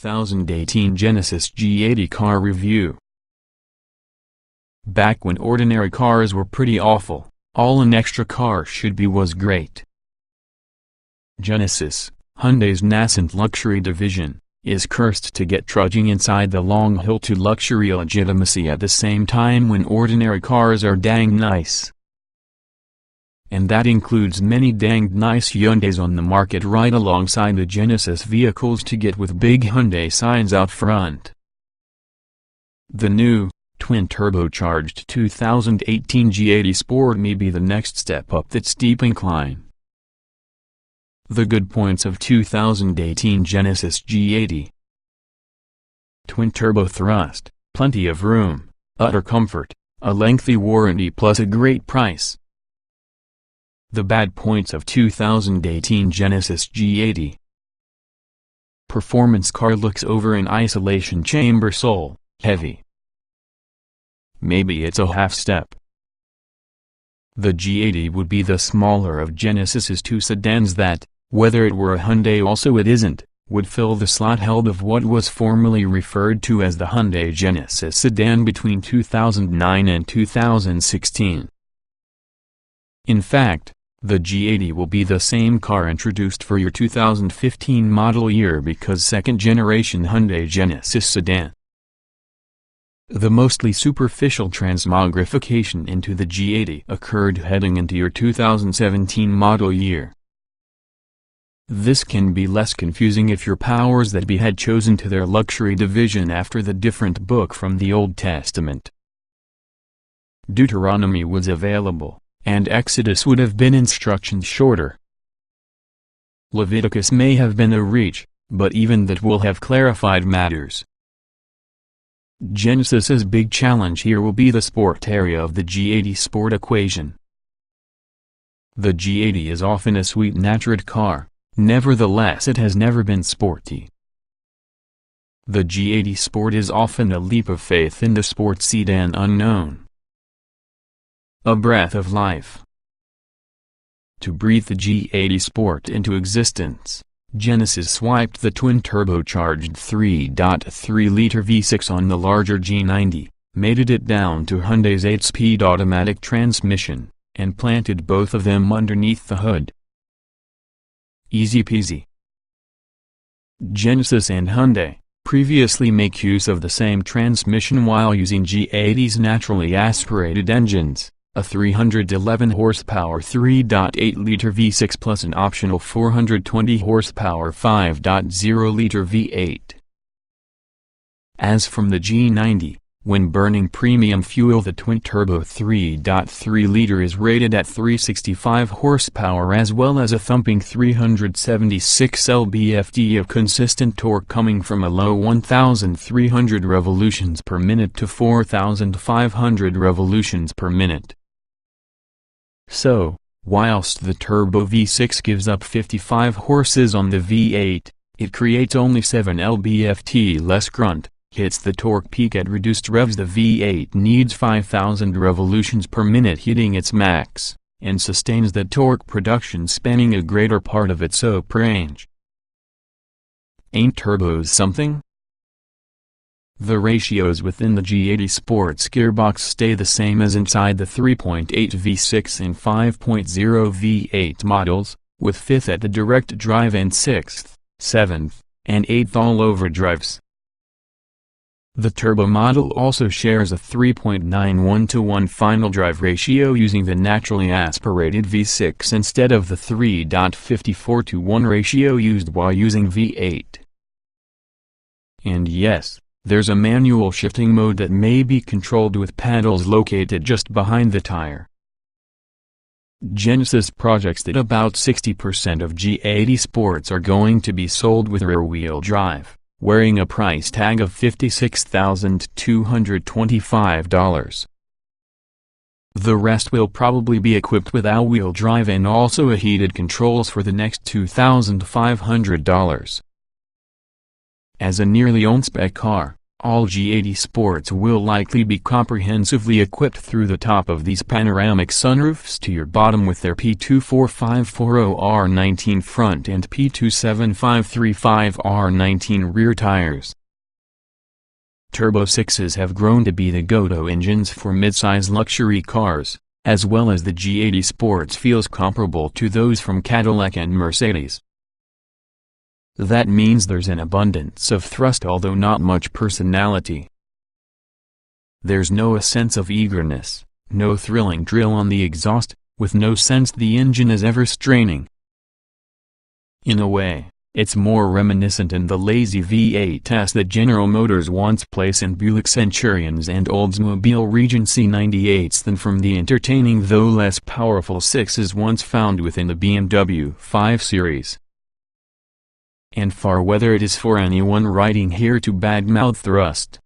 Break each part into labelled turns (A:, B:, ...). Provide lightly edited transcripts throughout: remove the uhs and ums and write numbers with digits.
A: 2018 Genesis G80 car review. Back when ordinary cars were pretty awful, all an extra car should be was great. Genesis, Hyundai's nascent luxury division, is cursed to get trudging inside the long hill to luxury legitimacy at the same time when ordinary cars are dang nice. And that includes many dang nice Hyundais on the market right alongside the Genesis vehicles to get with big Hyundai signs out front. The new, twin-turbocharged 2018 G80 Sport may be the next step up that steep incline. The good points of 2018 Genesis G80: twin-turbo thrust, plenty of room, utter comfort, a lengthy warranty plus a great price. The bad points of 2018 Genesis G80: performance car looks over an isolation chamber sole, heavy. Maybe it's a half step. The G80 would be the smaller of Genesis's two sedans that, whether it were a Hyundai also it isn't, would fill the slot held of what was formerly referred to as the Hyundai Genesis sedan between 2009 and 2016. In fact, the G80 will be the same car introduced for your 2015 model year because second-generation Hyundai Genesis sedan. The mostly superficial transmogrification into the G80 occurred heading into your 2017 model year. This can be less confusing if your powers that be had chosen to their luxury division after the different book from the Old Testament. Deuteronomy was available, and Exodus would have been instructions shorter. Leviticus may have been a reach, but even that will have clarified matters. Genesis's big challenge here will be the sport area of the G80 Sport equation. The G80 is often a sweet-natured car, nevertheless it has never been sporty. The G80 Sport is often a leap of faith in the sports sedan unknown. A breath of life. To breathe the G80 Sport into existence, Genesis swiped the twin-turbocharged 3.3-liter V6 on the larger G90, mated it down to Hyundai's 8-speed automatic transmission, and planted both of them underneath the hood. Easy peasy. Genesis and Hyundai previously make use of the same transmission while using G80's naturally aspirated engines, a 311 horsepower 3.8-liter V6 plus an optional 420 horsepower 5.0-liter V8. As from the G90, when burning premium fuel the twin-turbo 3.3-liter is rated at 365 horsepower as well as a thumping 376 lb-ft of consistent torque coming from a low 1,300 revolutions per minute to 4,500 revolutions per minute. So, whilst the turbo V6 gives up 55 horses on the V8, it creates only 7 lb-ft less grunt, hits the torque peak at reduced revs. The V8 needs 5,000 revolutions per minute hitting its max, and sustains that torque production spanning a greater part of its SOP range. Ain't turbos something? The ratios within the G80 Sport's gearbox stay the same as inside the 3.8 V6 and 5.0 V8 models, with 5th at the direct drive and 6th, 7th, and 8th all-over drives. The turbo model also shares a 3.91:1 final drive ratio using the naturally aspirated V6 instead of the 3.54:1 ratio used while using V8. And yes, there's a manual shifting mode that may be controlled with paddles located just behind the tire. Genesis projects that about 60% of G80 Sports are going to be sold with rear-wheel drive, wearing a price tag of $56,225. The rest will probably be equipped with all-wheel drive and also a heated controls for the next $2,500. As a nearly on-spec car, All G80 Sports will likely be comprehensively equipped through the top of these panoramic sunroofs to your bottom with their P24540R19 front and P27535R19 rear tires. Turbo 6s have grown to be the go-to engines for midsize luxury cars, as well as the G80 Sports feels comparable to those from Cadillac and Mercedes. That means there's an abundance of thrust although not much personality. There's no sense of eagerness, no thrilling drill on the exhaust, with no sense the engine is ever straining. In a way, it's more reminiscent in the lazy V8 test that General Motors once placed in Buick Centurions and Oldsmobile Regency 98s than from the entertaining though less powerful 6s once found within the BMW 5 Series. And far whether it is for anyone writing here to badmouth thrust.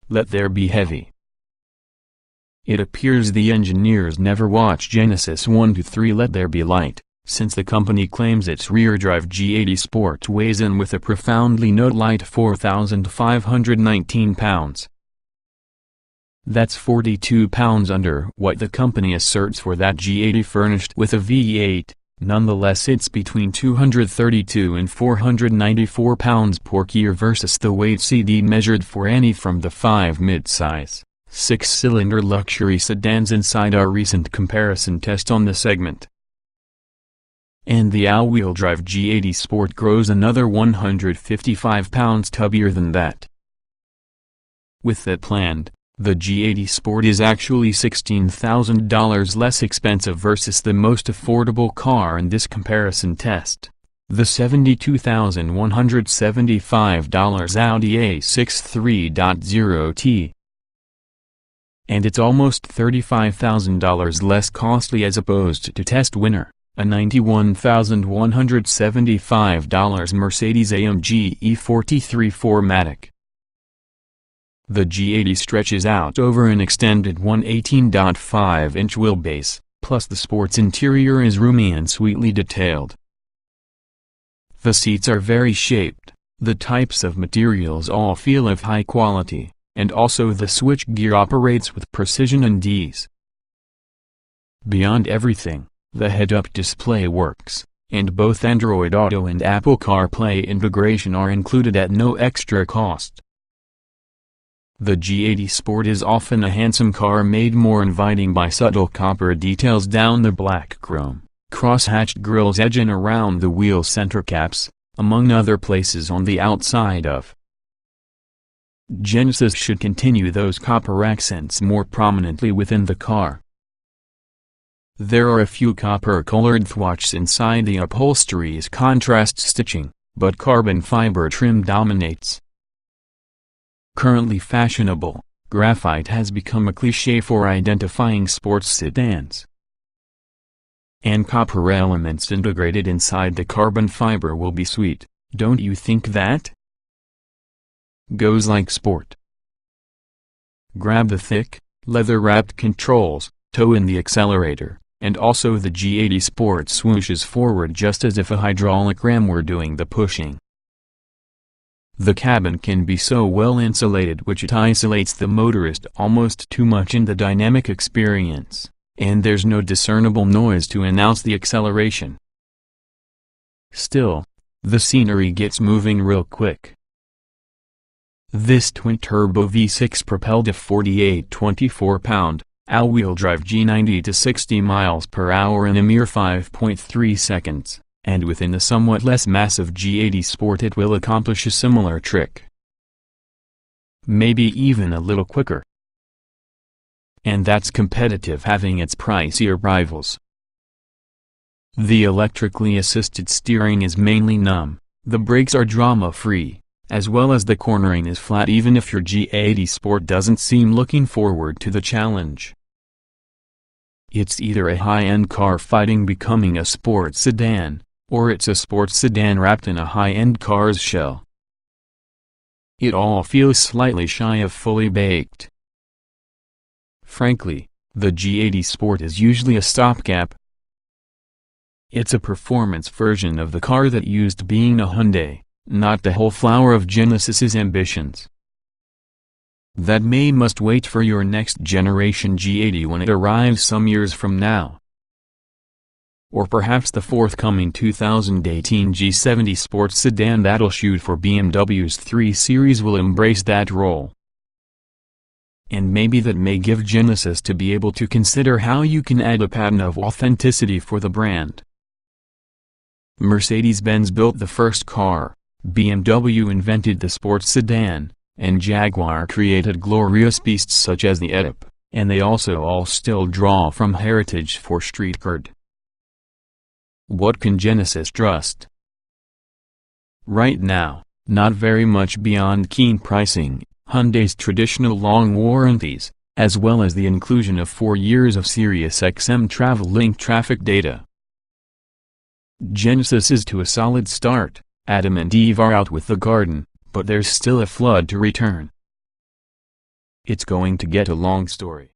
A: Let there be heavy. It appears the engineers never watched Genesis 1-3 Let There Be Light, since the company claims its rear-drive G80 Sport weighs in with a profoundly not light 4,519 pounds. That's 42 pounds under what the company asserts for that G80 furnished with a V8. Nonetheless, it's between 232 and 494 pounds porkier versus the weight CD measured for any from the 5 mid-size, 6-cylinder luxury sedans inside our recent comparison test on the segment. And the all-wheel drive G80 Sport grows another 155 pounds tubbier than that. With that planned, the G80 Sport is actually $16,000 less expensive versus the most affordable car in this comparison test, the $72,175 Audi A6 3.0T. And it's almost $35,000 less costly as opposed to test winner, a $91,175 Mercedes-AMG E43 4MATIC. The G80 stretches out over an extended 118.5-inch wheelbase, plus the sport's interior is roomy and sweetly detailed. The seats are very shaped, the types of materials all feel of high quality, and also the switchgear operates with precision and ease. Beyond everything, the head-up display works, and both Android Auto and Apple CarPlay integration are included at no extra cost. The G80 Sport is often a handsome car made more inviting by subtle copper details down the black chrome, cross-hatched grills edge and around the wheel center caps, among other places on the outside of. Genesis should continue those copper accents more prominently within the car. There are a few copper-colored thwacks inside the upholstery's contrast stitching, but carbon fiber trim dominates. Currently fashionable, graphite has become a cliché for identifying sports sedans. And copper elements integrated inside the carbon fiber will be sweet, don't you think that? Goes like sport. Grab the thick, leather-wrapped controls, toe in the accelerator, and also the G80 Sport swooshes forward just as if a hydraulic ram were doing the pushing. The cabin can be so well insulated which it isolates the motorist almost too much in the dynamic experience, and there's no discernible noise to announce the acceleration. Still, the scenery gets moving real quick. This twin-turbo V6 propelled a 48 24-pound, all-wheel drive G90 to 60 miles per hour in a mere 5.3 seconds. And within the somewhat less massive G80 Sport it will accomplish a similar trick. Maybe even a little quicker. And that's competitive having its pricier rivals. The electrically assisted steering is mainly numb, the brakes are drama-free, as well as the cornering is flat even if your G80 Sport doesn't seem looking forward to the challenge. It's either a high-end car fighting becoming a sports sedan, or it's a sports sedan wrapped in a high-end car's shell. It all feels slightly shy of fully baked. Frankly, the G80 Sport is usually a stopgap. It's a performance version of the car that used being a Hyundai, not the whole flower of Genesis's ambitions. That must wait for your next generation G80 when it arrives some years from now. Or perhaps the forthcoming 2018 G70 sports sedan that'll shoot for BMW's 3 Series will embrace that role. And maybe that may give Genesis to be able to consider how you can add a pattern of authenticity for the brand. Mercedes-Benz built the first car, BMW invented the sports sedan, and Jaguar created glorious beasts such as the Theta, and they also all still draw from heritage for street cred. What can Genesis trust? Right now, not very much beyond keen pricing, Hyundai's traditional long warranties, as well as the inclusion of 4 years of SiriusXM travel-linked traffic data. Genesis is to a solid start. Adam and Eve are out with the garden, but there's still a flood to return. It's going to get a long story.